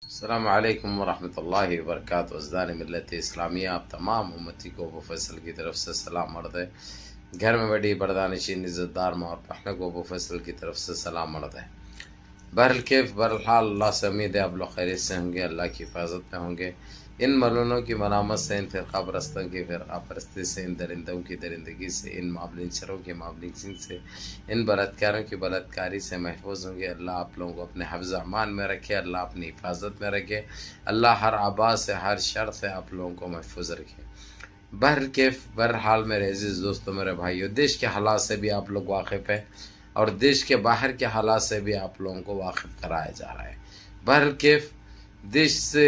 السلام علیکم ورحمۃ اللہ وبرکاتہ۔ ازدان ملت اسلامیہ آپ تمام امتی کو ابو فیصل کی طرف سے سلام عرض ہے۔ گھر میں بیٹھی بردانشین عزت دار ماں اور بہنوں کو ابو فیصل کی طرف سے سلام عرض ہے۔ بہرحال اللہ سے امید ہے آپ لوگ خیریت سے ہوں گے، اللہ کی حفاظت میں ہوں گے۔ ان ملونوں کی ملامت سے، ان فرقہ پرستوں کی فرقہ پرستی سے، ان درندوں کی درندگی سے، ان معاملینچروں کی معاملینچی سے، ان بلاتکاروں کی بلاتکاری سے محفوظ ہوں گے۔ اللہ آپ لوگوں کو اپنے حفظ امان میں رکھے، اللہ اپنی حفاظت میں رکھے، اللہ ہر آبا سے، ہر شر سے آپ لوگوں کو محفوظ رکھے۔ بہرحال میرے عزیز دوستوں، میرے بھائیو، دیش کے حالات سے بھی آپ لوگ واقف ہیں اور دیش کے باہر کے حالات سے بھی آپ لوگوں کو واقف کرایا جا رہا ہے۔ دیش سے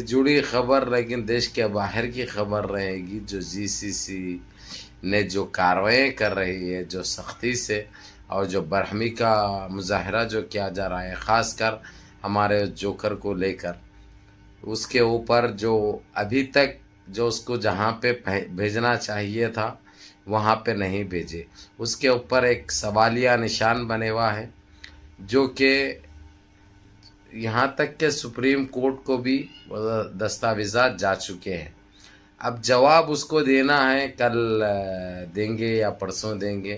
جڑی خبر، لیکن دیش کے باہر کی خبر رہے گی۔ جو جی سی سی نے جو کارروائیاں کر رہی ہے، جو سختی سے اور جو برہمی کا مظاہرہ جو کیا جا رہا ہے، خاص کر ہمارے جوکر کو لے کر، اس کے اوپر جو ابھی تک جو اس کو جہاں پہ بھیجنا چاہیے تھا وہاں پہ نہیں بھیجے، اس کے اوپر ایک سوالیہ نشان بنے ہوا ہے، جو کہ یہاں تک کہ سپریم کورٹ کو بھی دستاویزات جا چکے ہیں۔ اب جواب اس کو دینا ہے، کل دیں گے یا پرسوں دیں گے،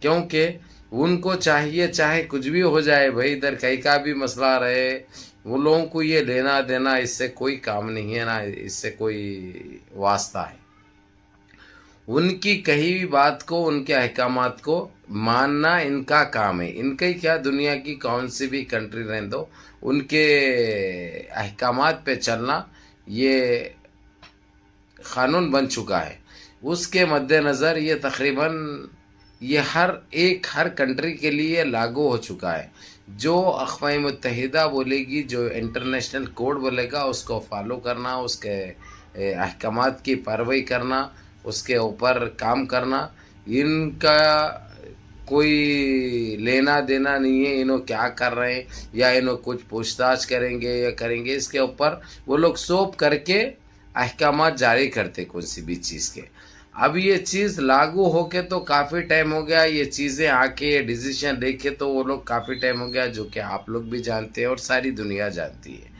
کیونکہ ان کو چاہے کچھ بھی ہو جائے بھائی، ادھر کہیں کا بھی مسئلہ رہے، وہ لوگوں کو یہ لینا دینا اس سے کوئی کام نہیں ہے، نا اس سے کوئی واسطہ ہے۔ ان کی کہی ہوئی بات کو، ان کے احکامات کو ماننا ان کا کام ہے۔ ان کا ہی کیا، دنیا کی کون سی بھی کنٹری رہنے دو، ان کے احکامات پہ چلنا یہ قانون بن چکا ہے۔ اس کے مد نظر یہ تقریباً ہر کنٹری کے لیے لاگو ہو چکا ہے۔ جو اقوام متحدہ بولے گی، جو انٹرنیشنل کوڈ بولے گا، اس کو فالو کرنا، اس کے احکامات کی پیروی کرنا، اس کے اوپر کام کرنا، ان کا کوئی لینا دینا نہیں ہے۔ انہوں کیا کر رہے ہیں یا انہوں کچھ پوچھ تاچھ کریں گے یا کریں گے، اس کے اوپر وہ لوگ سوپ کر کے احکامات جاری کرتے کون سی بھی چیز کے۔ اب یہ چیز لاگو ہو کے تو کافی ٹائم ہو گیا، یہ چیزیں آ کے ڈیسیشن لے کے تو وہ لوگ کافی ٹائم ہو گیا، جو کہ آپ لوگ بھی جانتے ہیں اور ساری دنیا جانتی ہے۔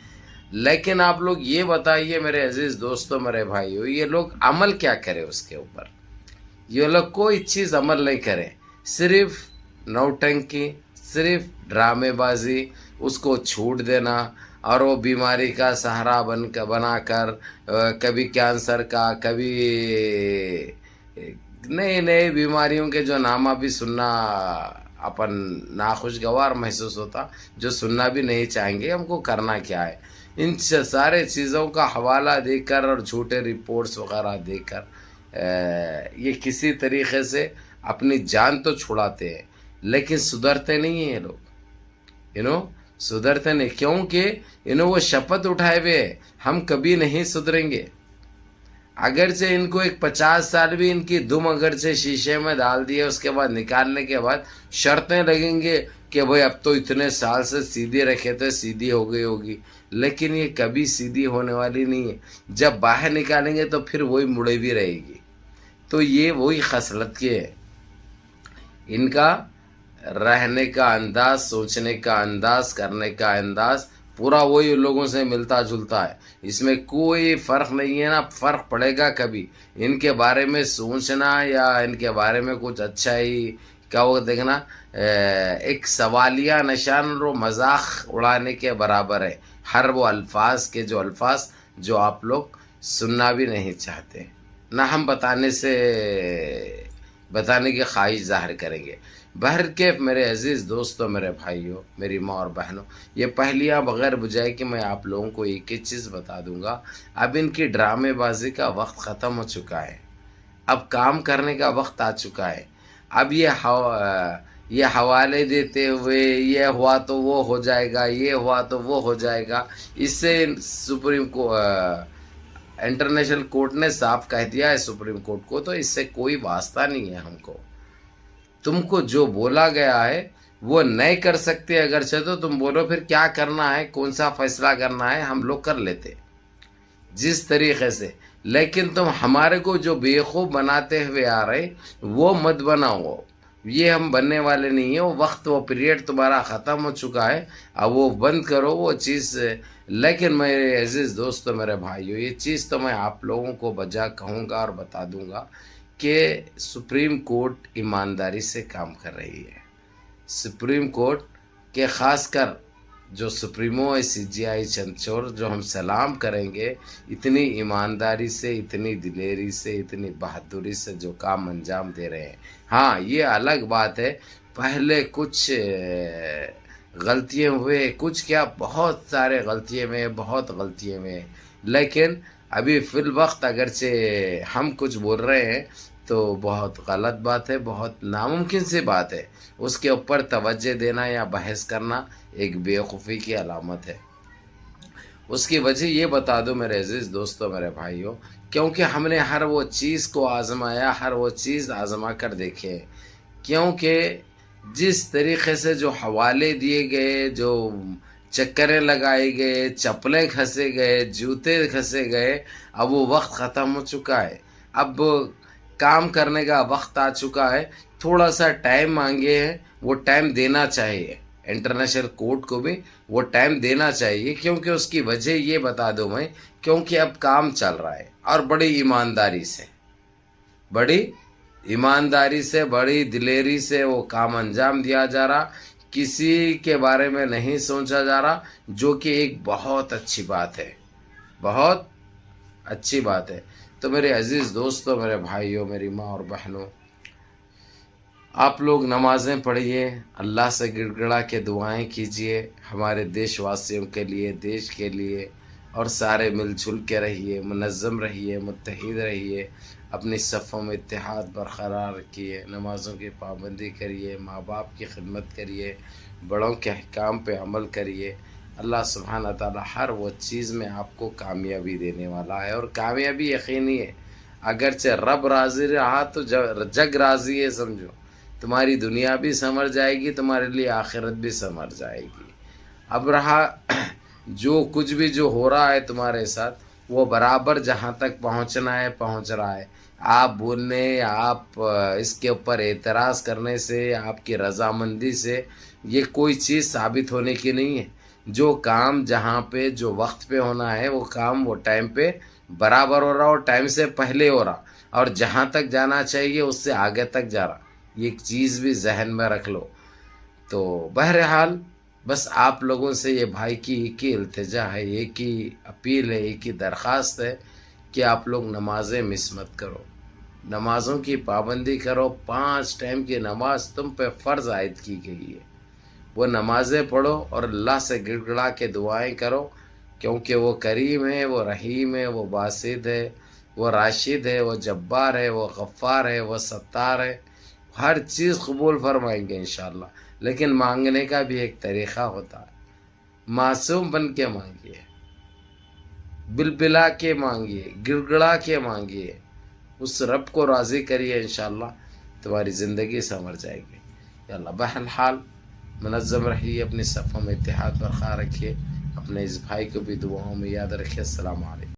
لیکن آپ لوگ یہ بتائیے میرے عزیز دوستوں، میرے بھائیو، یہ لوگ عمل کیا کرے اس کے اوپر؟ یہ لوگ کوئی چیز عمل نہیں کرے، صرف نوٹنکی، صرف ڈرامے بازی، اس کو چھوٹ دینا، اور وہ بیماری کا سہارا بنا کر کبھی کینسر کا، کبھی نئے نئے بیماریوں کے جو نامہ بھی سننا اپن ناخوشگوار محسوس ہوتا، جو سننا بھی نہیں چاہیں گے۔ ہم کو کرنا کیا ہے؟ ان سارے چیزوں کا حوالہ دے کر اور جھوٹے رپورٹس وغیرہ دے کر یہ کسی طریقے سے اپنی جان تو چھڑاتے ہیں، لیکن سدھرتے نہیں ہیں یہ لوگ۔ سدھرتے نہیں، کیونکہ وہ شپت اٹھائے ہوئے، ہم کبھی نہیں سدھریں گے۔ اگرچہ ان کو 50 سال بھی ان کی دم اگرچہ شیشے میں ڈال دیے، اس کے بعد نکالنے کے بعد شرطیں لگیں گے کہ بھئی اب تو اتنے سال سے سیدھی رکھے تھے، سیدھی ہو گئی ہوگی، لیکن یہ کبھی سیدھی ہونے والی نہیں ہے۔ جب باہر نکالیں گے تو پھر وہی مڑے بھی رہے گی۔ تو یہ وہی خصلت کے ہے، ان کا رہنے کا انداز، سوچنے کا انداز، کرنے کا انداز پورا وہی لوگوں سے ملتا جلتا ہے۔ اس میں کوئی فرق نہیں ہے، نا فرق پڑے گا کبھی۔ ان کے بارے میں سوچنا یا ان کے بارے میں کچھ اچھا ہی کا وہ دیکھنا ایک سوالیہ نشان اور مذاق اڑانے کے برابر ہے۔ ہر وہ الفاظ کے جو آپ لوگ سننا بھی نہیں چاہتے، نہ ہم بتانے کی خواہش ظاہر کریں گے۔ بہرکیف میرے عزیز دوستوں، میرے بھائیوں، میری ماں اور بہنوں، یہ پہلیاں بغیر بجائے کہ میں آپ لوگوں کو ایک ہی چیز بتا دوں گا، اب ان کی ڈرامے بازی کا وقت ختم ہو چکا ہے، اب کام کرنے کا وقت آ چکا ہے۔ اب یہ حوالے دیتے ہوئے یہ ہوا تو وہ ہو جائے گا، یہ ہوا تو وہ ہو جائے گا، اس سے انٹرنیشنل کورٹ نے صاف کہہ دیا ہے سپریم کورٹ کو، تو اس سے کوئی واسطہ نہیں ہے ہم کو۔ تم کو جو بولا گیا ہے وہ نہیں کر سکتے، اگرچہ تو تم بولو پھر کیا کرنا ہے، کون سا فیصلہ کرنا ہے، ہم لوگ کر لیتے جس طریقے سے۔ لیکن تم ہمارے کو جو بیوقوف بناتے ہوئے آ رہے وہ مت بناؤ، یہ ہم بننے والے نہیں ہیں۔ وہ وقت، وہ پیریڈ تمہارا ختم ہو چکا ہے، اب وہ بند کرو وہ چیز، لیکن میرے عزیز دوستو، میرے بھائیو، یہ چیز تو میں آپ لوگوں کو بجا کہوں گا اور بتا دوں گا کہ سپریم کورٹ ایمانداری سے کام کر رہی ہے. سپریم کورٹ کے خاص کر جو سپریمو ہے سی جی آئی چندچور، جو ہم سلام کریں گے اتنی ایمانداری سے، اتنی دلیری سے، اتنی بہادری سے جو کام انجام دے رہے ہیں. ہاں، یہ الگ بات ہے، پہلے کچھ غلطیاں ہوئے، کچھ کیا بہت سارے غلطیاں میں، لیکن ابھی فی الوقت اگرچہ ہم کچھ بول رہے ہیں تو بہت غلط بات ہے، بہت ناممکن سی بات ہے. اس کے اوپر توجہ دینا یا بحث کرنا ایک بیوقوفی کی علامت ہے. اس کی وجہ یہ بتا دو میرے عزیز دوستو، میرے بھائیوں، کیونکہ ہم نے ہر وہ چیز کو آزمایا، ہر وہ چیز آزما کر دیکھے. کیونکہ جس طریقے سے جو حوالے دیے گئے، جو چکریں لگائے گئے، چپلیں کھسے گئے، جوتے کھسے گئے، اب وہ وقت ختم ہو چکا ہے. اب کام کرنے کا وقت آ چکا ہے. تھوڑا سا ٹائم مانگے ہیں، وہ ٹائم دینا چاہیے. انٹرنیشنل کورٹ کو بھی وہ ٹائم دینا چاہیے، کیونکہ اس کی وجہ یہ بتا دوں میں، کیونکہ اب کام چل رہا ہے اور بڑی ایمانداری سے، بڑی دلیری سے وہ کام انجام دیا جا رہا. کسی کے بارے میں نہیں سوچا جا رہا، جو کہ ایک بہت اچھی بات ہے، بہت اچھی بات ہے. تو میرے عزیز دوستو، میرے بھائیوں، میری ماں اور بہنوں، آپ لوگ نمازیں پڑھیے، اللہ سے گڑ گڑا کے دعائیں کیجیے ہمارے دیش واسیوں کے لیے، دیش کے لیے، اور سارے مل جل کے رہیے، منظم رہیے، متحد رہیے، اپنی صفوں میں اتحاد برقرار رکھیے، نمازوں کی پابندی کریے، ماں باپ کی خدمت کریے، بڑوں کے احکام پہ عمل کریے. اللہ سبحانہ تعالی ہر وہ چیز میں آپ کو کامیابی دینے والا ہے، اور کامیابی یقینی ہے. اگرچہ رب راضی رہا تو جگ راضی ہے، سمجھو. تمہاری دنیا بھی سنور جائے گی، تمہارے لیے آخرت بھی سنور جائے گی. اب رہا جو کچھ بھی جو ہو رہا ہے تمہارے ساتھ، وہ برابر جہاں تک پہنچنا ہے پہنچ رہا ہے. آپ بولنے یا آپ اس کے اوپر اعتراض کرنے سے، آپ کی رضامندی سے یہ کوئی چیز ثابت ہونے کی نہیں ہے. جو کام جہاں پہ جو وقت پہ ہونا ہے، وہ کام وہ ٹائم پہ برابر ہو رہا، اور ٹائم سے پہلے ہو رہا، اور جہاں تک جانا چاہیے اس سے آگے تک جا رہا. یہ ایک چیز بھی ذہن میں رکھ لو. تو بہرحال بس آپ لوگوں سے یہ بھائی کی ایک ہی التجا ہے، ایک ہی اپیل ہے، ایک ہی درخواست ہے کہ آپ لوگ نمازیں مس مت کرو، نمازوں کی پابندی کرو. 5 ٹائم کی نماز تم پہ فرض عائد کی گئی ہے، وہ نمازیں پڑھو اور اللہ سے گڑ گڑا کے دعائیں کرو، کیونکہ وہ کریم ہے، وہ رحیم ہے، وہ باسط ہے، وہ راشد ہے، وہ جبار ہے، وہ غفار ہے، وہ ستار ہے. ہر چیز قبول فرمائیں گے انشاءاللہ. لیکن مانگنے کا بھی ایک طریقہ ہوتا ہے. معصوم بن کے مانگیے، بلبلا کے مانگیے، گڑ گڑا کے مانگیے، اس رب کو راضی کریے، انشاءاللہ تمہاری زندگی سنور جائے گی. یا اللہ، بہرحال منظم رہیے، اپنی صفوں میں اتحاد برقرار رکھیے، اپنے اس بھائی کو بھی دعاؤں میں یاد رکھیے. السلام علیکم.